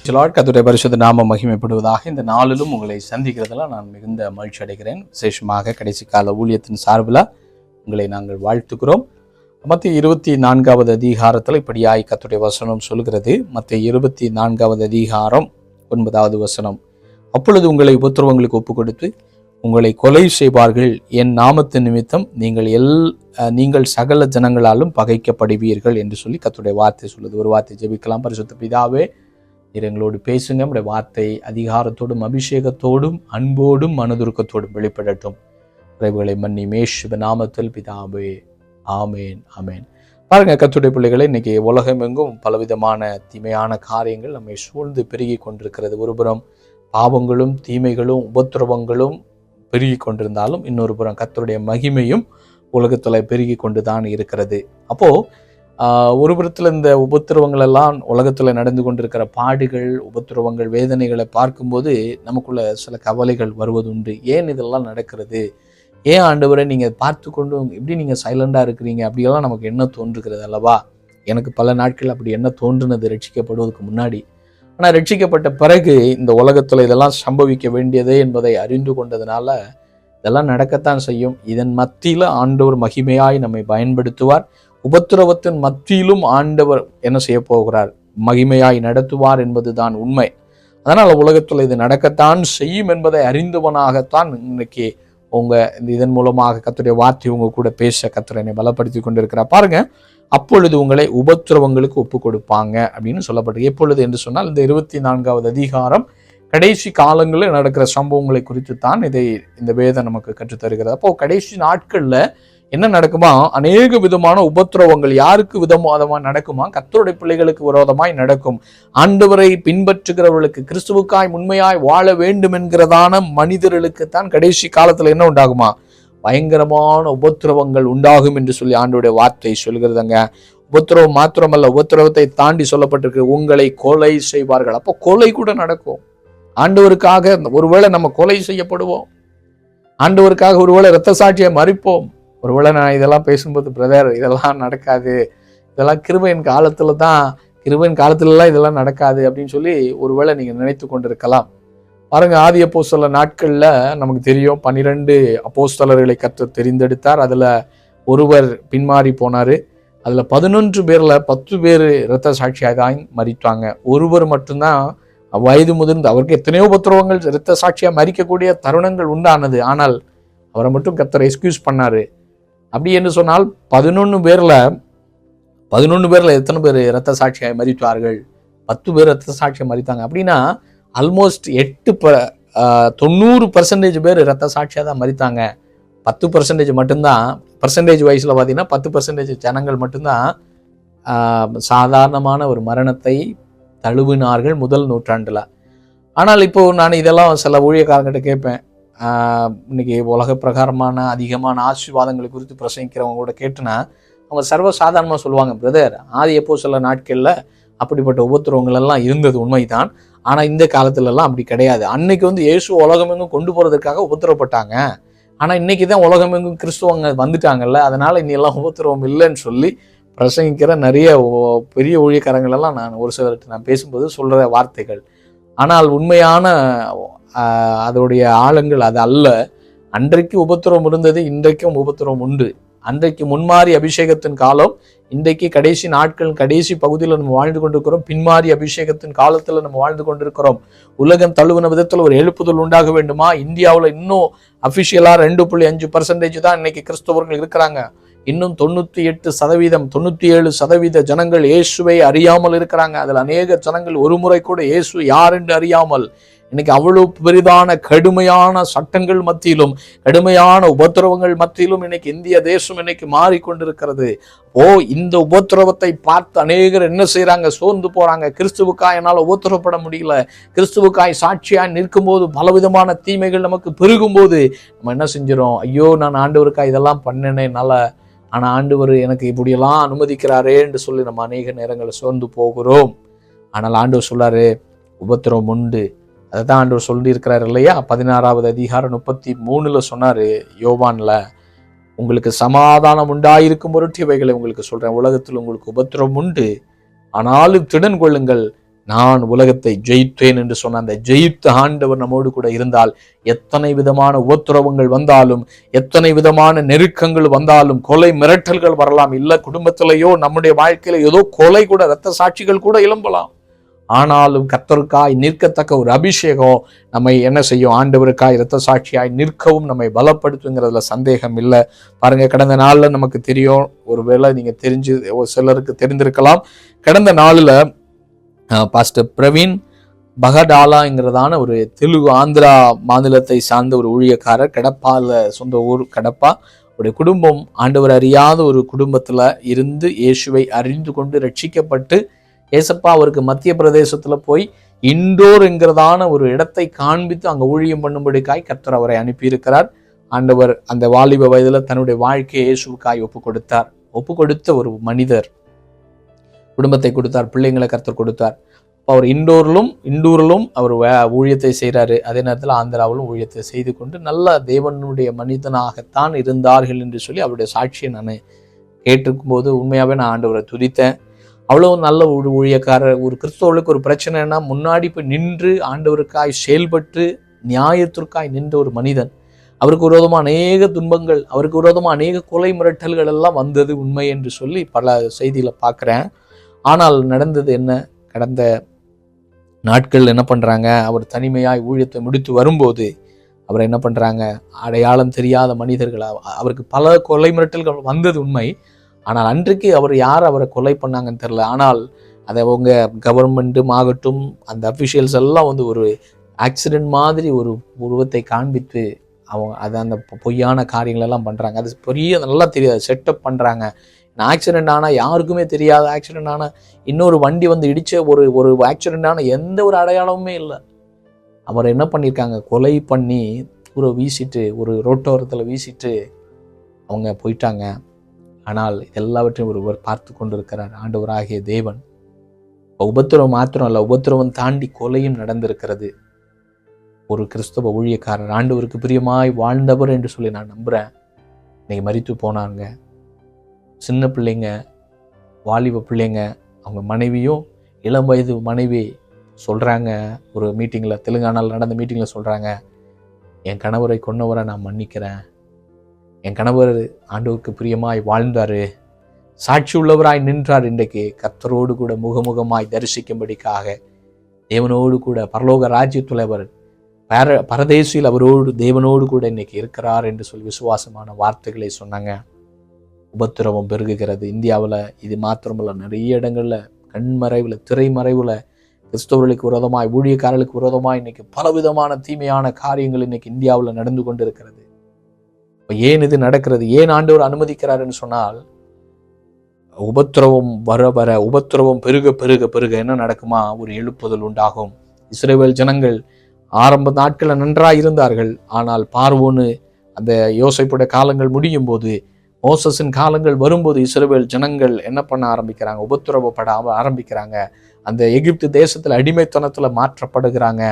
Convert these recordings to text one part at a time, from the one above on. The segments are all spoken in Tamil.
கர்த்தருடைய பரிசுத்த நாமம் மகிமைப்படுவதாக. இந்த நாளிலும் உங்களை சந்திக்கிறதுல நான் மிகுந்த மகிழ்ச்சி அடைகிறேன். விசேஷமாக கடைசி கால ஊழியத்தின் சார்பில் உங்களை நாங்கள் வாழ்த்துக்கிறோம். மத்திய 24வது அதிகாரத்தில் இப்படியாய் கர்த்தருடைய வசனம் சொல்கிறது. மத்திய 24வது அதிகாரம் 9வது வசனம். அப்பொழுது உங்களை உபத்திரவங்களுக்கு ஒப்பு கொடுத்து உங்களை கொலை செய்வார்கள், என் நாமத்தின் நிமித்தம் நீங்கள் சகல ஜனங்களாலும் பகைக்கப்படுவீர்கள் என்று சொல்லி கர்த்தருடைய வார்த்தை சொல்லுது. ஒரு வார்த்தை ஜெபிக்கலாம். பரிசுத்த பிதாவே, எங்களோடு பேசுங்க. நம்முடைய வார்த்தை அதிகாரத்தோடும் அபிஷேகத்தோடும் அன்போடும் மனதுருக்கத்தோடும் வெளிப்படட்டும். குறைவுகளை மன்னி மேஷுவ நாமத்தில் பிதாவே, ஆமேன் ஆமேன். பாருங்க கர்த்தருடைய பிள்ளைகளை, இன்னைக்கு உலகமெங்கும் பலவிதமான தீமையான காரியங்கள் நம்மை சூழ்ந்து பெருகி கொண்டிருக்கிறது. ஒருபுறம் பாவங்களும் தீமைகளும் உபத்திரவங்களும் பெருகி கொண்டிருந்தாலும் இன்னொரு புறம் கர்த்தருடைய மகிமையும் உலகத்துல பெருகி கொண்டுதான் இருக்கிறது. அப்போ ஒரு புறத்தில் இந்த உபத்திரவங்கள் எல்லாம் உலகத்தில் நடந்து கொண்டிருக்கிற பாடுகள், உபத்திரவங்கள், வேதனைகளை பார்க்கும்போது நமக்குள்ள சில கவலைகள் வருவதுண்டு. ஏன் இதெல்லாம் நடக்கிறது? ஏன் ஆண்டவரை நீங்கள் பார்த்து கொண்டு எப்படி நீங்கள் சைலண்டாக இருக்கிறீங்க? அப்படியெல்லாம் நமக்கு என்ன தோன்றுகிறது அல்லவா? எனக்கு பல நாட்கள் அப்படி என்ன தோன்றுனது ரட்சிக்கப்படுவதற்கு முன்னாடி. ஆனால் ரட்சிக்கப்பட்ட பிறகு இந்த உலகத்தில் இதெல்லாம் சம்பவிக்க வேண்டியதே என்பதை அறிந்து கொண்டதுனால இதெல்லாம் நடக்கத்தான் செய்யும். இதன் மத்தியில் ஆண்டவர் மகிமையாய் நம்மை பயன்படுத்துவார். உபத்திரவத்தின் மத்தியிலும் ஆண்டவர் என்ன செய்ய போகிறார்? மகிமையாய் நடத்துவார் என்பதுதான் உண்மை. அதனால் உலகத்தில் இது நடக்கத்தான் செய்யும் என்பதை அறிந்தவனாகத்தான் இன்னைக்கு இதன் மூலமாக கர்த்தருடைய வார்த்தை உங்க கூட பேச கர்த்தர் என்னை பலப்படுத்தி கொண்டிருக்கிறார். பாருங்க, அப்பொழுது உங்களை உபத்திரவங்களுக்கு ஒப்பு கொடுப்பாங்க அப்படின்னு சொல்லப்பட்டிருக்கு. எப்பொழுது என்று சொன்னால் இந்த 24வது அதிகாரம் கடைசி காலங்களில் நடக்கிற சம்பவங்களை குறித்து தான் இந்த வேதம் நமக்கு கற்றுத்தருகிறது. அப்போ கடைசி நாட்கள்ல என்ன நடக்குமா? அநேக விதமான உபத்திரவங்கள் யாருக்கு விதமாக நடக்குமா? கர்த்தருடைய பிள்ளைகளுக்கு விரோதமாய் நடக்கும். ஆண்டவரை பின்பற்றுகிறவர்களுக்கு, கிறிஸ்துவுக்காய் உண்மையாய் வாழ வேண்டும் என்கிறதான மனிதர்களுக்குத்தான் கடைசி காலத்துல என்ன உண்டாகுமா? பயங்கரமான உபத்திரவங்கள் உண்டாகும் என்று சொல்லி ஆண்டவருடைய வார்த்தை சொல்கிறதுங்க. உபத்திரவம் மாத்திரமல்ல, உபத்திரவத்தை தாண்டி சொல்லப்பட்டிருக்கு, உங்களை கொலை செய்வார்கள். அப்போ கொலை கூட நடக்கும். ஆண்டவருக்காக ஒருவேளை நம்ம கொலை செய்யப்படுவோம். ஆண்டவருக்காக ஒருவேளை இரத்த சாட்சியை மறிப்போம். ஒருவேளை நான் இதெல்லாம் பேசும்போது, பிரதர் இதெல்லாம் நடக்காது, இதெல்லாம் கிருபையின் காலத்துலலாம் இதெல்லாம் நடக்காது அப்படின்னு சொல்லி ஒருவேளை நீங்க நினைத்து கொண்டிருக்கலாம். பாருங்க, ஆதி அப்போஸ்தலர் நாட்கள்ல நமக்கு தெரியும் 12 அப்போஸ்தலர்களை கர்த்தர் தெரிந்தெடுத்தார். அதுல ஒருவர் பின்மாறி போனாரு. அதுல 11 பேர்ல 10 பேர் இரத்த சாட்சியாக தான் மறித்தாங்க. ஒருவர் மட்டும்தான் வயது முதிர்ந்து, அவருக்கு எத்தனையோ உபத்திரவங்கள், இரத்த சாட்சியா மறிக்கக்கூடிய தருணங்கள் உண்டானது. ஆனால் அவரை மட்டும் கர்த்தர் எக்ஸ்கியூஸ் பண்ணாரு. அப்படி என்று சொன்னால் 11 பேர்ல எத்தனை பேர் இரத்த சாட்சியாக மறித்தார்கள்? 10 பேர் இரத்த சாட்சியை மறித்தாங்க. அப்படின்னா ஆல்மோஸ்ட் 90% பேர் இரத்த சாட்சியாக தான் மறித்தாங்க. 10% மட்டும்தான், பர்சன்டேஜ் வைஸ்ல பார்த்தீங்கன்னா 10% ஜனங்கள் மட்டும்தான் சாதாரணமான ஒரு மரணத்தை தழுவினார்கள் முதல் நூற்றாண்டுல. ஆனால் இப்போ நான் இதெல்லாம் சில ஊழியக்காரங்கிட்ட கேட்பேன். இன்னைக்கு உலக பிரகாரமான அதிகமான ஆசீர்வாதங்களை குறித்து பிரசங்கிக்கிறவங்க கூட கேட்டுனா அவங்க சர்வசாதாரணமாக சொல்லுவாங்க, பிரதர் ஆதி அப்போஸ்தலர் நாட்கள்ல அப்படிப்பட்ட உபத்திரவங்கள் எல்லாம் இருந்தது உண்மைதான். ஆனா இந்த காலத்துல எல்லாம் அப்படி கிடையாது. அன்னைக்கு இயேசு உலகமெங்கும் கொண்டு போறதுக்காக உபத்திரப்பட்டாங்க. ஆனா இன்னைக்கு தான் உலகமெங்கும் கிறிஸ்துவங்க வந்துட்டாங்கல்ல, அதனால இனி எல்லாம் உபத்திரவம் இல்லைன்னு சொல்லி பிரசங்கிக்கிற நிறைய பெரிய ஊழியக்காரங்கள் எல்லாம் நான் ஒரு சிலர்கிட்ட நான் பேசும்போது சொல்ற வார்த்தைகள். ஆனால் உண்மையான அதோடைய ஆழங்கள் அது அல்ல. அன்றைக்கு உபத்திரவம் இருந்தது, இன்றைக்கும் உபத்திரவம் உண்டு. அன்றைக்கு முன்மாறி அபிஷேகத்தின் காலம், இன்றைக்கு கடைசி நாட்கள் கடைசி பகுதியில் நம்ம வாழ்ந்து கொண்டிருக்கிறோம். பின்மாறி அபிஷேகத்தின் காலத்துல நம்ம வாழ்ந்து கொண்டிருக்கிறோம். உலகம் தழுவின விதத்துல ஒரு எழுப்புதல் உண்டாக வேண்டுமா? இந்தியாவில் இன்னும் அபிஷியலா 2.5% தான் இன்னைக்கு கிறிஸ்தவர்கள் இருக்கிறாங்க. இன்னும் 97% ஜனங்கள் இயேசுவை அறியாமல் இருக்கிறாங்க. அதுல அநேக ஜனங்கள் ஒரு முறை கூட இயேசு யார் என்று அறியாமல் இன்னைக்கு அவ்வளவு பெரிதான கடுமையான சட்டங்கள் மத்தியிலும், கடுமையான உபத்திரவங்கள் மத்தியிலும் இன்னைக்கு இந்திய தேசம் இன்னைக்கு மாறிக்கொண்டிருக்கிறது. இந்த உபத்திரவத்தை பார்த்து அநேகர் என்ன செய்யறாங்க? சோர்ந்து போறாங்க. கிறிஸ்துவுக்காய் என்னால் உபத்திரப்பட முடியல, கிறிஸ்துவுக்காய் சாட்சியாய் நிற்கும் போது பலவிதமான தீமைகள் நமக்கு பெருகும் போது நம்ம என்ன செஞ்சிடும்? ஐயோ, நான் ஆண்டவருக்காய் இதெல்லாம் பண்ணேனே என்னால, ஆனா ஆண்டவர் எனக்கு இப்படியெல்லாம் அனுமதிக்கிறாரே என்று சொல்லி நம்ம அநேக நேரங்களில் சோர்ந்து போகிறோம். ஆனால் ஆண்டவர் சொல்லாரு, உபத்திரவம் உண்டு. அதை தான் ஆண்டவர் சொல்லி இருக்கிறார் இல்லையா? 16வது அதிகாரம் 33 சொன்னாரு யோவான்ல, உங்களுக்கு சமாதானம் உண்டாயிருக்கும் பொருட்டு இவைகளை உங்களுக்கு சொல்றேன். உலகத்தில் உங்களுக்கு உபத்திரவம் உண்டு, ஆனாலும் திடன் கொள்ளுங்கள், நான் உலகத்தை ஜெயித்தேன் என்று சொன்ன அந்த ஜெயித்த ஆண்டவர் நம்மோடு கூட இருந்தால் எத்தனை விதமான உபத்திரவங்கள் வந்தாலும், எத்தனை விதமான நெருக்கங்கள் வந்தாலும், கொலை மிரட்டல்கள் வரலாம், இல்ல குடும்பத்திலேயோ நம்முடைய வாழ்க்கையில ஏதோ கொலை கூட, இரத்த சாட்சிகள் கூட எழும்பலாம். ஆனாலும் கர்த்தருக்காய் நிற்கத்தக்க ஒரு அபிஷேகம் நம்மை என்ன செய்யும்? ஆண்டவருக்காய் இரத்த சாட்சியாய் நிற்கவும் நம்மை பலப்படுத்துங்கிறதுல சந்தேகம் இல்லை. பாருங்க, கடந்த நாள்ல நமக்கு தெரியும், ஒருவேளை நீங்க தெரிஞ்சு சிலருக்கு தெரிந்திருக்கலாம். கடந்த நாளில் பாஸ்டர் பிரவீன் பகடாலாங்கிறதான ஒரு தெலுங்கு ஆந்திரா மாநிலத்தை சார்ந்த ஒரு ஊழியக்காரர், கடப்பால சொந்த ஊர் கடப்பா, அவருடைய குடும்பம் ஆண்டவர் அறியாத ஒரு குடும்பத்துல இருந்து இயேசுவை அறிந்து கொண்டு ரட்சிக்கப்பட்டு, ஏசப்பா அவருக்கு மத்திய பிரதேசத்துல போய் இண்டோர் என்கிறதான ஒரு இடத்தை காண்பித்து அங்க ஊழியம் பண்ணும்படிக்காய் கர்த்தர் அவரை அனுப்பியிருக்கிறார். ஆண்டவர் அந்த வாலிப வயதுல தன்னுடைய வாழ்க்கையை இயேசுவுக்காய் ஒப்பு கொடுத்த ஒரு மனிதர். குடும்பத்தை கொடுத்தார், பிள்ளைங்களை கர்த்தர் கொடுத்தார். அவர் இண்டூரிலும் அவர் ஊழியத்தை செய்கிறாரு. அதே நேரத்தில் ஆந்திராவிலும் ஊழியத்தை செய்து கொண்டு நல்ல தேவனுடைய மனிதனாகத்தான் இருந்தார்கள் என்று சொல்லி அவருடைய சாட்சியை நான் கேட்டிருக்கும் போது உண்மையாகவே நான் ஆண்டவரை துதித்தேன். அவ்வளோ நல்ல ஒரு ஊழியக்காரர். ஒரு கிறிஸ்தவர்களுக்கு ஒரு பிரச்சனைனா முன்னாடி போய் நின்று ஆண்டவருக்காய் செயல்பட்டு நியாயத்திற்காய் நின்ற ஒரு மனிதன். அவருக்கு விரோதமாக அநேக துன்பங்கள், அவருக்கு விரோதமாக அநேக கொலை மிரட்டல்கள் எல்லாம் வந்தது உண்மை என்று சொல்லி பல செய்திகளை பார்க்குறேன். ஆனால் நடந்தது என்ன? கடந்த நாட்கள் என்ன பண்ணுறாங்க, அவர் தனிமையாய் ஊழியத்தை முடித்து வரும்போது அவர் என்ன பண்ணுறாங்க, அடையாளம் தெரியாத மனிதர்கள், அவருக்கு பல கொலை மிரட்டல்கள் வந்தது உண்மை. ஆனால் அன்றைக்கு அவர் யார் அவரை கொலை பண்ணாங்கன்னு தெரில. ஆனால் அதை அவங்க கவர்மெண்ட்டும் ஆகட்டும், அந்த அஃபிஷியல்ஸ் எல்லாம் ஒரு ஆக்சிடென்ட் மாதிரி ஒரு உருவத்தை காண்பித்து அவங்க அதை அந்த பொய்யான காரியங்களெல்லாம் பண்ணுறாங்க. அது பெரிய நல்லா தெரியாது, செட்டப் பண்ணுறாங்க. ஆக்சிடென்ட் ஆனால் யாருக்குமே தெரியாது. ஆக்சிடென்ட் ஆனால் இன்னொரு வண்டி இடிச்ச ஒரு ஆக்சிடென்ட் ஆனால் எந்த ஒரு அடையாளமுமே இல்லை. அவர் என்ன பண்ணியிருக்காங்க, கொலை பண்ணி வீசிட்டு ஒரு ரோட்டோரத்தில் வீசிட்டு அவங்க போயிட்டாங்க. ஆனால் எல்லாவற்றையும் ஒருவர் பார்த்து கொண்டிருக்கிறார், ஆண்டவராகிய தேவன். உபத்திரவம் மாத்திரம் அல்ல, உபத்திரவம் தாண்டி கொலையும் நடந்திருக்கிறது. ஒரு கிறிஸ்தவ ஊழியக்காரர் ஆண்டவருக்கு பிரியமாய் வாழ்ந்தவர் என்று சொல்லி நான் நம்புகிறேன். இன்னைக்கு மரித்து போனாங்க. சின்ன பிள்ளைங்க, வாலிப பிள்ளைங்க, அவங்க மனைவியும் இளம் வயது மனைவி சொல்கிறாங்க, ஒரு மீட்டிங்கில், தெலுங்கானாவில் நடந்த மீட்டிங்கில் சொல்கிறாங்க, என் கணவரை கொன்னவரை நான் மன்னிக்கிறேன். என் கணவர் ஆண்டவருக்கு பிரியமாய் வாழ்ந்தார், சாட்சி உள்ளவராய் நின்றார். இன்றைக்கு கர்த்தரோடு கூட முகமுகமாய் தரிசிக்கும்படிக்காக தேவனோடு கூட பரலோக ராஜ்யத்தில் அவர் பரதேசியில் அவரோடு தேவனோடு கூட இன்னைக்கு இருக்கிறார் என்று சொல்லி விசுவாசமான வார்த்தைகளை சொன்னாங்க. உபத்திரவம் பெருகுகிறது இந்தியாவில். இது மாத்திரமல்ல, நிறைய இடங்களில் கண்மறைவில், திரைமறைவில் கிறிஸ்தவர்களுக்கு விரோதமாய், ஊழியக்காரர்களுக்கு விரோதமாய் இன்னைக்கு பலவிதமான தீமையான காரியங்கள் இன்னைக்கு இந்தியாவில் நடந்து கொண்டு இருக்கிறது. இப்போ ஏன் இது நடக்கிறது? ஏன் ஆண்டவர் அனுமதிக்கிறாருன்னு சொன்னால், உபத்திரவம் வர உபத்திரவம் பெருக என்ன நடக்குமா? ஒரு எழுப்புதல் உண்டாகும். இஸ்ரவேல் ஜனங்கள் ஆரம்ப நாட்களில் நன்றாக இருந்தார்கள். ஆனால் பார்வோனு அந்த யோசேப்புடைய காலங்கள் முடியும் போது, மோசஸின் காலங்கள் வரும்போது இஸ்ரவேல் ஜனங்கள் என்ன பண்ண ஆரம்பிக்கிறாங்க? உபத்திரவப்பட ஆரம்பிக்கிறாங்க. அந்த எகிப்து தேசத்தில் அடிமைத்தனத்தில் மாற்றப்படுகிறாங்க.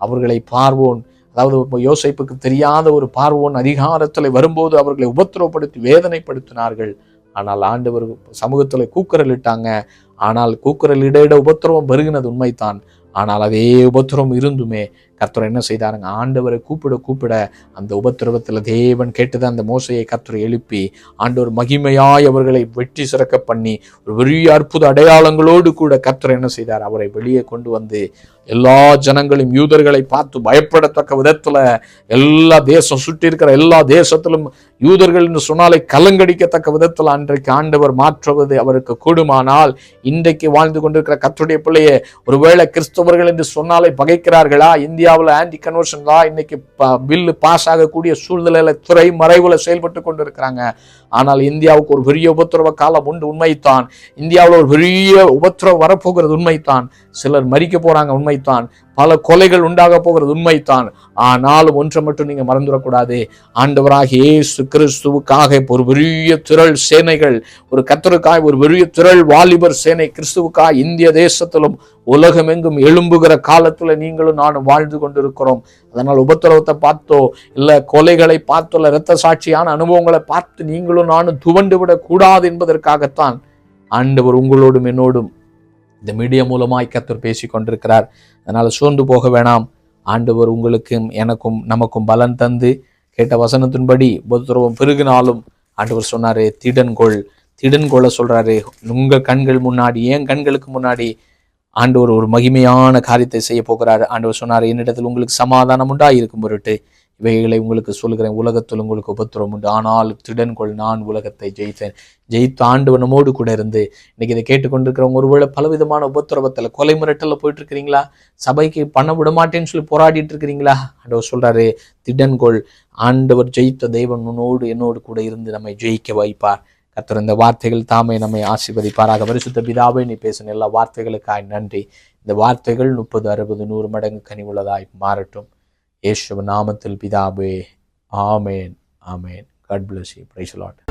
அவர்களை பார்வோன், அதாவது யோசேப்புக்கு தெரியாத ஒரு பார்வோன் அதிகாரத்தில் வரும்போது அவர்களை உபத்திரவப்படுத்தி வேதனைப்படுத்தினார்கள். ஆனால் ஆண்டவர் சமூகத்தில் கூக்குரலிட்டாங்க. ஆனால் கூக்குரல் இட உபத்திரவம் பெருகினது உண்மைத்தான். ஆனால் அதே உபத்திரவம் இருந்துமே கர்த்தர் என்ன செய்தாருங்க? ஆண்டவரை கூப்பிட அந்த உபத்திரவத்தில் தேவன் கேட்டது அந்த மோசையை கர்த்தர் எழுப்பி ஆண்டவர் மகிமையாய் அவர்களை வெற்றி சிறக்க பண்ணி ஒரு பெரிய அற்புத அடையாளங்களோடு கூட கர்த்தர் என்ன செய்தார்? அவரை வெளியே கொண்டு வந்து எல்லா ஜனங்களையும், யூதர்களை பார்த்து பயப்படத்தக்க விதத்துல, எல்லா தேசம் சுற்றி இருக்கிற எல்லா தேசத்திலும் யூதர்கள் என்று சொன்னாலே கலங்கடிக்கத்தக்க விதத்தில் அன்றைக்கு ஆண்டவர் மாற்றுவது அவருக்கு கூடுமானால், இன்றைக்கு வாழ்ந்து கொண்டிருக்கிற கர்த்தருடைய பிள்ளையே, ஒருவேளை கிறிஸ்தவர்கள் என்று சொன்னாலே பகைக்கிறார்களா? இந்தியாவில் ஆன்டி கன்வர்ஷன் தான் இன்னைக்கு பில்லு பாஸ் ஆகக்கூடிய சூழ்நிலையில துறை மறைவுல செயல்பட்டு கொண்டு இருக்கிறாங்க. ஆனால் இந்தியாவுக்கு ஒரு பெரிய உபத்திரவ காலம் உண்டு, உண்மைத்தான். இந்தியாவில் ஒரு பெரிய உபத்திரவம் வரப்போகிறது, உண்மைத்தான். சிலர் மறிக்க போறாங்க, உண்மைத்தான். பல கொலைகள் உண்டாக போகிறது, உண்மைத்தான். ஆனாலும் ஒன்றை மட்டும் நீங்க மறந்துடக்கூடாது. ஆண்டவராகிய இயேசு கிறிஸ்துவுக்காக ஒரு பெரிய திரள் சேனைகள், ஒரு கர்த்தருக்காய் ஒரு பெரிய திரள் வாலிபர் சேனை கிறிஸ்துவுக்காய் இந்திய தேசத்திலும் உலகமெங்கும் எழும்புகிற காலத்துல நீங்களும் நானும் வாழ்ந்து கொண்டிருக்கிறோம். அதனால் உபத்திரவத்தை பார்த்தோ, இல்ல கொலைகளை பார்த்தோ, இல்ல இரத்த சாட்சியான அனுபவங்களை பார்த்து நீங்களும் நானும் துவண்டு விடக் கூடாது என்பதற்காகத்தான் ஆண்டவர் உங்களோடும் என்னோடும் இந்த மீடியா மூலமாய் கர்த்தர் பேசி கொண்டிருக்கிறார். அதனால் சோர்ந்து போக வேணாம். ஆண்டவர் உங்களுக்கும் எனக்கும் நமக்கும் பலன் தந்து கேட்ட வசனத்தின்படி உபத்திரவம் பெருகினாலும் ஆண்டவர் சொன்னாரு, திடன் கொள்ள சொல்றாரு. உங்கள் கண்கள் முன்னாடி, என் கண்களுக்கு முன்னாடி ஆண்டவர் ஒரு மகிமையான காரியத்தை செய்ய போகிறாரு. ஆண்டவர் சொன்னார், என்னிடத்தில் உங்களுக்கு சமாதானம் உண்டா இருக்கும் பொருட்டு இவைகளை உங்களுக்கு சொல்கிறேன். உலகத்தில் உங்களுக்கு உபத்திரம் உண்டு, ஆனால் திடன்கொள், நான் உலகத்தை ஜெயித்தேன். ஜெயித்த ஆண்டவர் நம்மோடு கூட இருந்து இன்னைக்கு இதை கேட்டுக்கொண்டிருக்கிறவங்க ஒருவேளை பலவிதமான உபத்திரவத்தில், கொலை மிரட்டல போயிட்டு இருக்கிறீங்களா? சபைக்கு பண்ண விட மாட்டேன்னு சொல்லி போராடிட்டு இருக்கிறீங்களா? ஆண்டவர் சொல்றாரு, திடன்கொள், ஆண்டவர் ஜெயித்த தேவன் உன்னோடு என்னோடு கூட இருந்து நம்மை ஜெயிக்க வைப்பார். கர்த்தர் இந்த வார்த்தைகள் தாமே நம்மை ஆசீர்வதிப்பாராக. பரிசுத்த பிதாவே, நீ பேசின எல்லா வார்த்தைகளுக்காய் நன்றி. இந்த வார்த்தைகள் 30, 60, 100 மடங்கு கனிவுள்ளதாய் மாறட்டும். இயேசுவின் நாமத்தில் பிதாவே, ஆமேன், ஆமேன். God bless you. Praise the Lord.